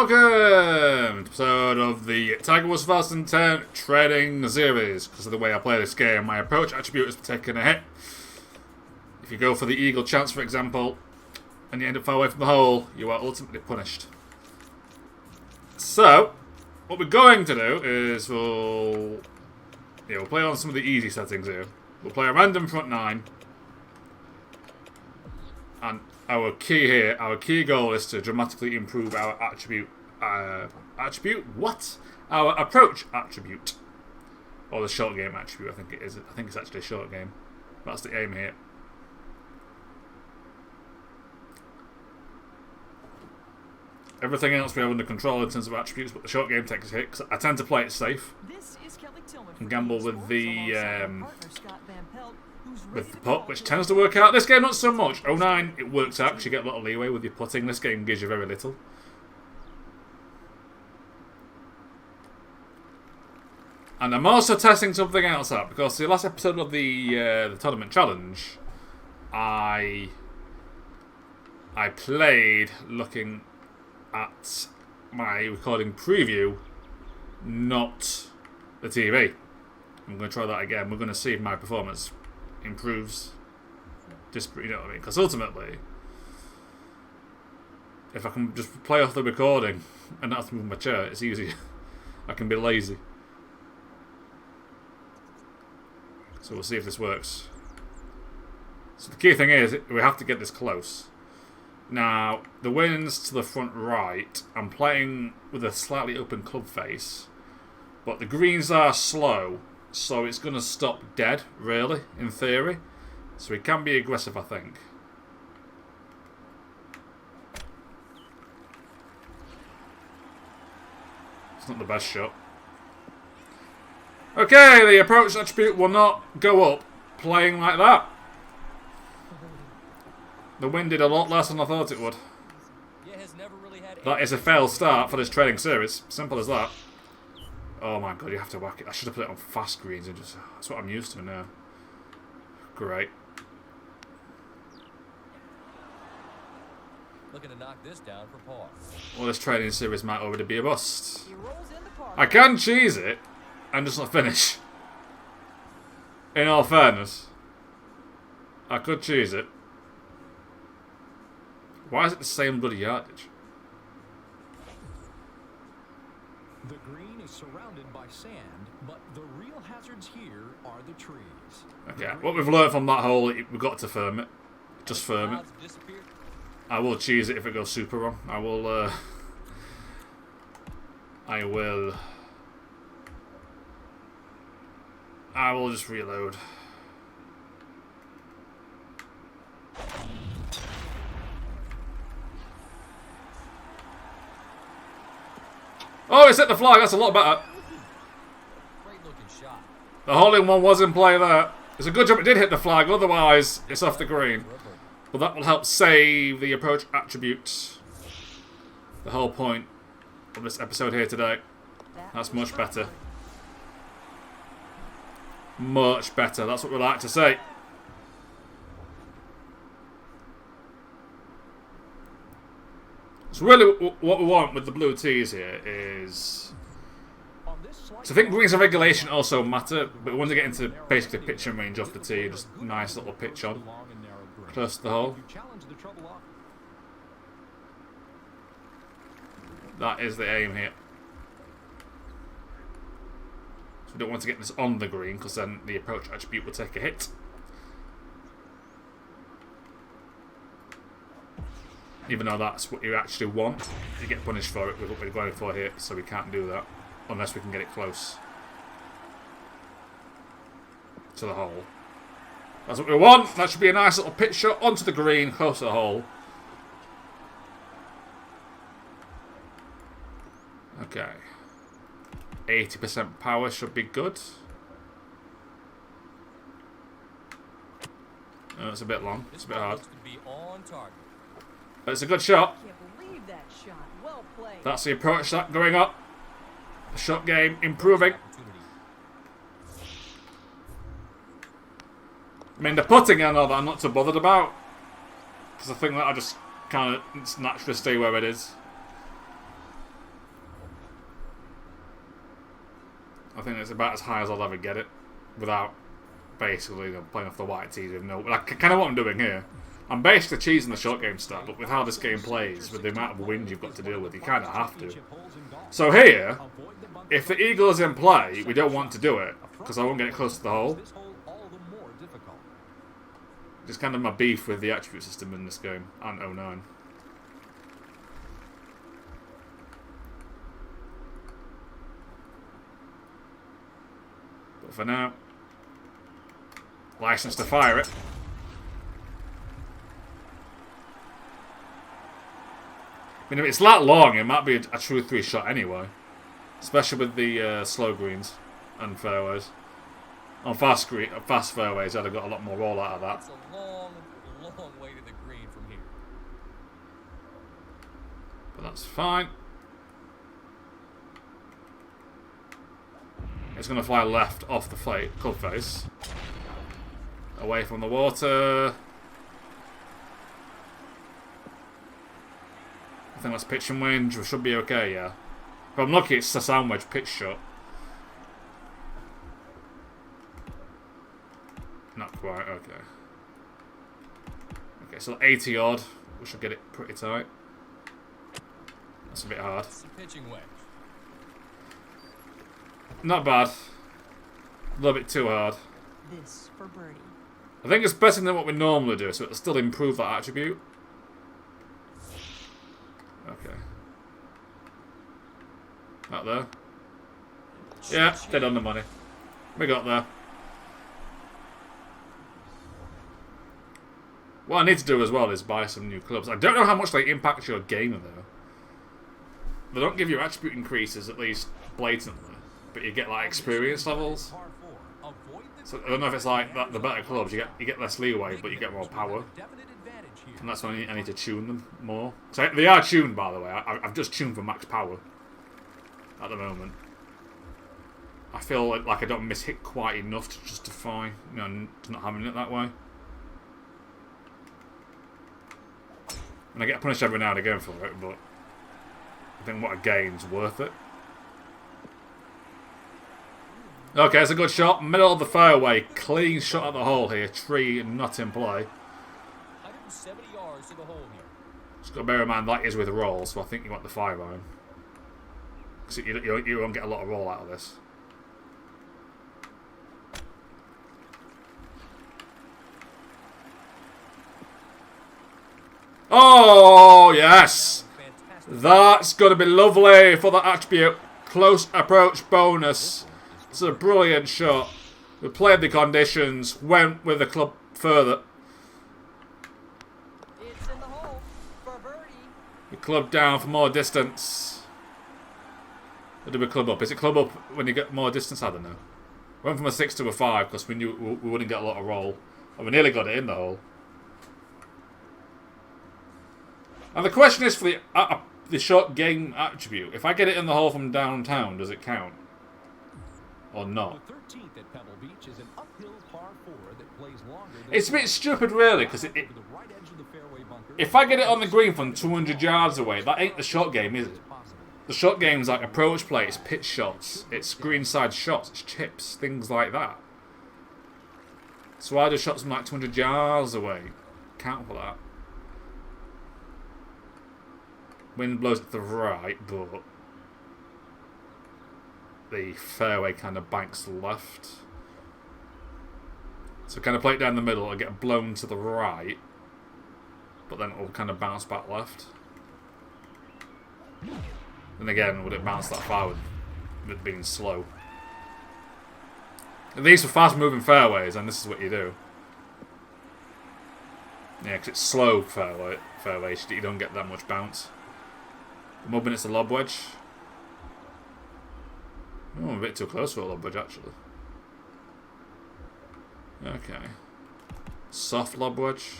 welcome to episode of the Tiger Woods 2010 Trading Series. Because of the way I play this game, my approach attribute is taking a hit. If you go for the eagle chance, for example, and you end up far away from the hole, you are ultimately punished. So, what we're going to do is we'll play on some of the easy settings here. We'll play a random front nine. And our key goal is to dramatically improve our attribute. Our approach attribute. Or the short game attribute, I think it is. I think it's actually a short game. That's the aim here. Everything else we have under control in terms of attributes, but the short game takes a hit, because I tend to play it safe. And gamble with the putt, which tends to work out. This game not so much. 09, it works out because you get a lot of leeway with your putting. This game gives you very little. And I'm also testing something else out, because the last episode of the tournament challenge, I played looking at my recording preview, not the TV. I'm going to try that again. We're going to see if my performance improves. Just, you know what I mean? Because ultimately, if I can just play off the recording and not have to move my chair, it's easier. I can be lazy. So we'll see if this works. So the key thing is, we have to get this close. Now, the wind's to the front right. I'm playing with a slightly open club face, but the greens are slow, so it's going to stop dead, really, in theory. So it can be aggressive, I think. It's not the best shot. Okay, the approach attribute will not go up playing like that. The wind did a lot less than I thought it would. That is a failed start for this trading series. Simple as that. Oh my god, you have to whack it. I should have put it on fast greens and just... That's what I'm used to now. Great. Looking to knock this down for par. Well, this trading series might already be a bust. I can cheese it and just not finish. In all fairness, I could cheese it. Why is it the same bloody yardage? The green is surrounded by sand, but the real hazards here are the trees. Okay, what we've learned from that hole, we've got to firm it. Just firm it. I will cheese it if it goes super wrong. I will just reload. Oh, it's hit the flag. That's a lot better. Great looking shot. The hole-in one was in play there. It's a good job it did hit the flag. Otherwise, it's off the green. But that will help save the approach attribute. The whole point of this episode here today. That's much better. Much better. That's what we like to say. So really what we want with the blue tees here is... So I think greens and regulation also matter, but we want to get into basically pitching range off the tee, just nice little pitch on, close to the hole. That is the aim here. So we don't want to get this on the green, because then the approach attribute will take a hit. Even though that's what you actually want, you get punished for it with what we're going for here, so we can't do that unless we can get it close to the hole. That's what we want. That should be a nice little pitch shot onto the green, close to the hole. Okay. 80% power should be good. Oh, it's a bit long. It's a bit hard. But it's a good shot. That's the approach shot going up. The shot game improving. I mean, the putting I know that I'm not too bothered about, because I think that I just kind of naturally stay where it is. I think it's about as high as I'll ever get it without basically playing off the white tees with no. Like, kind of what I'm doing here. I'm basically cheesing the short game stuff, but with how this game plays, with the amount of wind you've got to deal with, you kind of have to. So here, if the eagle is in play, we don't want to do it, because I won't get it close to the hole. Just kind of my beef with the attribute system in this game, and 09. But for now, license to fire it. I mean, if it's that long, it might be a true 3-shot anyway. Especially with the slow greens and fairways. On fast fairways, I'd have got a lot more roll out of that. It's a long, long way to the green from here. But that's fine. It's going to fly left off the club face. Away from the water. I think that's pitch and wind. We should be okay, yeah. If I'm lucky, it's a sound wedge pitch shot. Not quite, okay. Okay, so 80 odd. We should get it pretty tight. That's a bit hard. It's a pitching wedge. Not bad. A little bit too hard. This for birdie. I think it's better than what we normally do, so it'll still improve that attribute. Okay. Out there. Yeah, dead on the money. We got there. What I need to do as well is buy some new clubs. I don't know how much they impact your game though. They don't give you attribute increases, at least blatantly, but you get like experience levels. So I don't know if it's like that, the better clubs you get less leeway, but you get more power. And that's when I need to tune them more. So they are tuned, by the way. I've just tuned for max power at the moment. I feel like I don't miss hit quite enough to justify, you know, not having it that way. And I get punished every now and again for it, but I think what I gain's worth it. Okay, it's a good shot. Middle of the fairway. Clean shot at the hole here. Tree not in play. 170 yards to the hole here. Just got to bear in mind that is with roll, so I think you want the 5-iron. Because you won't get a lot of roll out of this. Oh, yes! That's going to be lovely for the attribute. Close approach bonus. It's a brilliant shot. We played the conditions, went with the club further. It's in the hole for birdie. The club down for more distance. Or do we club up? Is it club up when you get more distance? I don't know. Went from a 6 to a 5 because we knew we wouldn't get a lot of roll. And we nearly got it in the hole. And the question is for the short game attribute. If I get it in the hole from downtown, does it count? Or not? The 13th at Pebble Beach is an uphill par 4 that plays longer than It's a bit stupid, really, because over the right edge of the fairway bunker. if I get it on the green from 200 yards away, that ain't the short game, is it? The short game's like approach play, it's pitch shots, it's greenside shots, it's chips, things like that. So why do shots from like 200 yards away count for that? Wind blows to the right, but the fairway kind of banks to the left. So kind of play it down the middle and get blown to the right, but then it will kind of bounce back left. And again, would it bounce that far with it being slow? And these are fast moving fairways, and this is what you do. Yeah, because it's slow fairways, you don't get that much bounce. I'm hoping it's a lob wedge. Oh, I'm a bit too close for a lob wedge, actually. Okay. Soft lob wedge.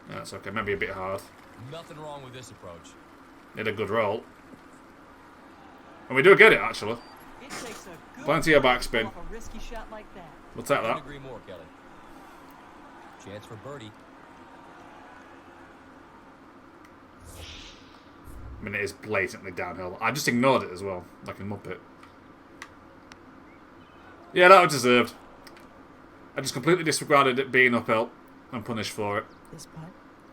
Yeah, that's okay. Maybe a bit hard. Nothing wrong with this approach. Did a good roll. And we do get it, actually. It takes a good Plenty of backspin. off a risky shot like that. We'll take Couldn't that. agree more, Kelly. Chance for birdie. mean, it is blatantly downhill. I just ignored it as well, like a muppet. Yeah, that was deserved. I just completely disregarded it being uphill and punished for it. This putt.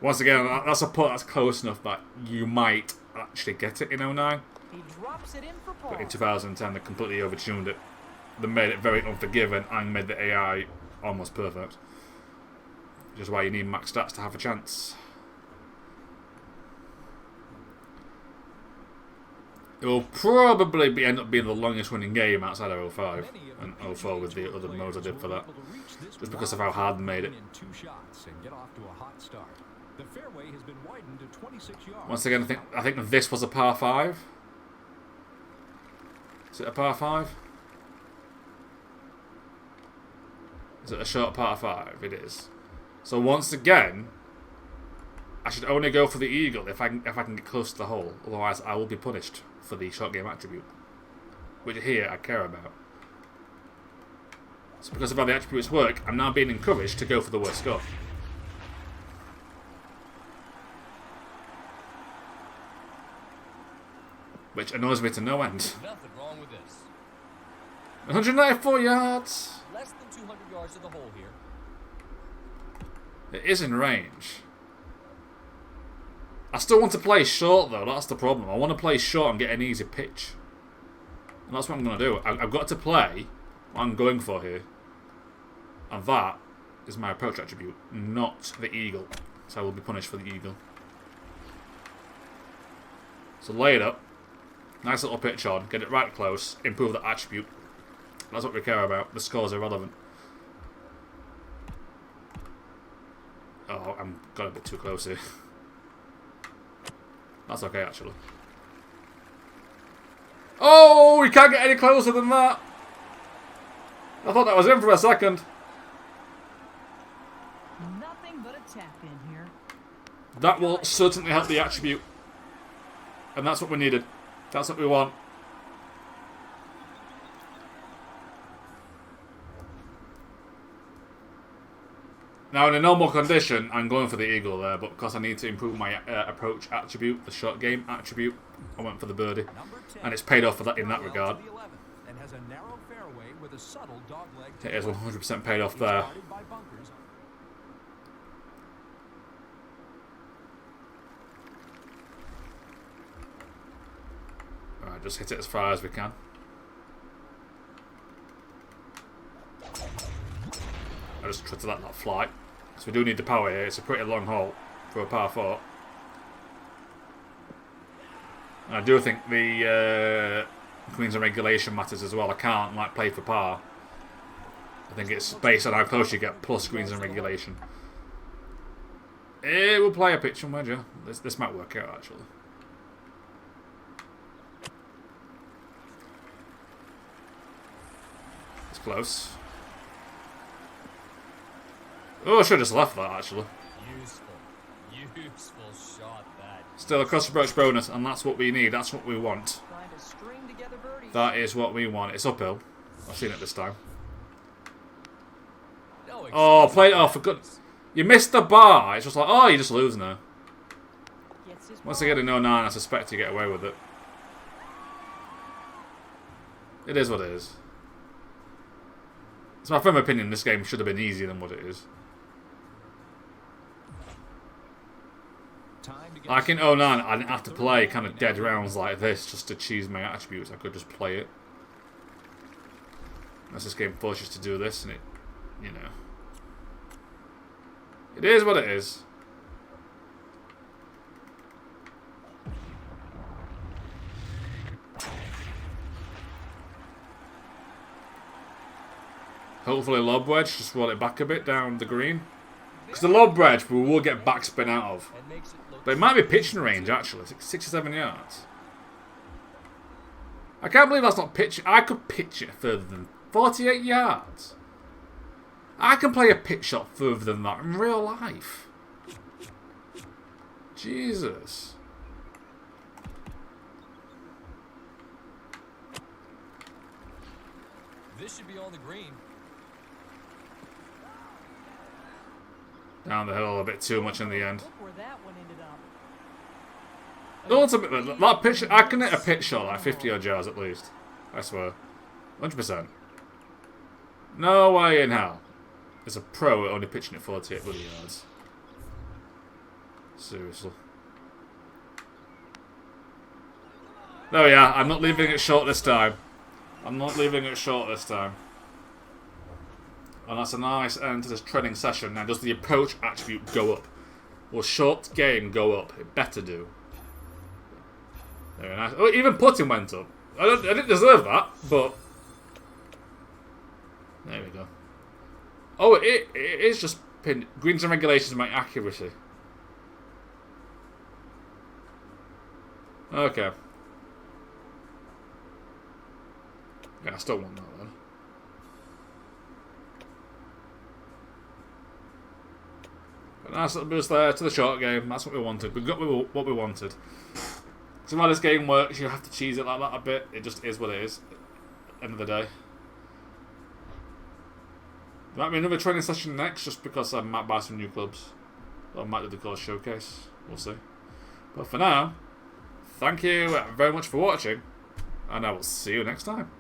Once again, that's a putt that's close enough that you might actually get it in 09. He drops it in for But in par. 2010, they completely overtuned it. They made it very unforgiving and made the AI almost perfect. Which is why you need max stats to have a chance. It will probably end up being the longest running game outside of 05 and 04 with the other modes I did for that. Just because of how hard they made it. Once again, I think this was a par 5. Is it a par 5? Is it a short par 5? It is. So once again, I should only go for the eagle if I can get close to the hole. Otherwise, I will be punished for the short game attribute, which here I care about. So because of how the attributes work, I'm now being encouraged to go for the worst score. Which annoys me to no end. Nothing wrong with this. 194 yards. Less than 200 yards to the hole here. It is in range. I still want to play short though, that's the problem. I want to play short and get an easy pitch. And that's what I'm going to do. I've got to play what I'm going for here. And that is my approach attribute, not the eagle. So I will be punished for the eagle. So lay it up. Nice little pitch on. Get it right close. Improve the attribute. That's what we care about. The scores are irrelevant. Oh, I'm got a bit too close here. That's okay, actually. Oh, we can't get any closer than that. I thought that was in for a second. Nothing but a tap in here. That will certainly help the attribute. And that's what we needed. That's what we want. Now, in a normal condition, I'm going for the eagle there, but because I need to improve my approach attribute, the short game attribute, I went for the birdie. And it's paid off for that in that regard. It is 100% paid off there. Alright, just hit it as far as we can. I just tried to let that fly. So we do need the power here. It's a pretty long hole for a par 4. And I do think the greens and regulation matters as well. I can't like play for par. I think it's based on how close you get plus greens and regulation. It will play a pitch and wedge, yeah. This might work out actually. It's close. Oh, I should have just left that, actually. Useful shot, that. Still a cross approach bonus, and that's what we need. That's what we want. Trying to string together birdies. That is what we want. It's uphill. I've seen it this time. No Oh, play it off for good. You missed the bar. It's just like, oh, you just lose now. Gets his Once ball. I get a 09, I suspect you get away with it. It is what it is. It's my firm opinion. This game should have been easier than what it is. Like in 09, I didn't have to play kind of dead rounds like this just to choose my attributes. I could just play it. Unless this game forces you to do this, and it, you know. It is what it is. Hopefully lob wedge, just roll it back a bit down the green. Because the lob wedge we will get backspin out of. And makes it look But it might be pitching range actually, 67 yards. I can't believe that's not pitch. I could pitch it further than 48 yards. I can play a pitch shot further than that in real life. Jesus. This should be on the green. Down the hill a bit too much in the end. Look where that one ended up. Ultimately, that pitch, I can hit a pitch shot like 50 odd yards at least. I swear. 100%. No way in hell. There's a pro only pitching at 48 bloody yards. Seriously. Oh yeah, I'm not leaving it short this time. I'm not leaving it short this time. And that's a nice end to this training session. Now, does the approach attribute go up? Will short game go up? It better do. Very nice. Oh, even putting went up. I didn't deserve that, but there we go. Oh, it is just pinned. Greens and regulations make accuracy. Okay. Yeah, I still want that then. But nice little boost there to the short game. That's what we wanted. We got what we wanted. So while this game works, you have to cheese it like that a bit. It just is what it is. End of the day. There might be another training session next, just because I might buy some new clubs. Or I might do the course showcase. We'll see. But for now, thank you very much for watching, and I will see you next time.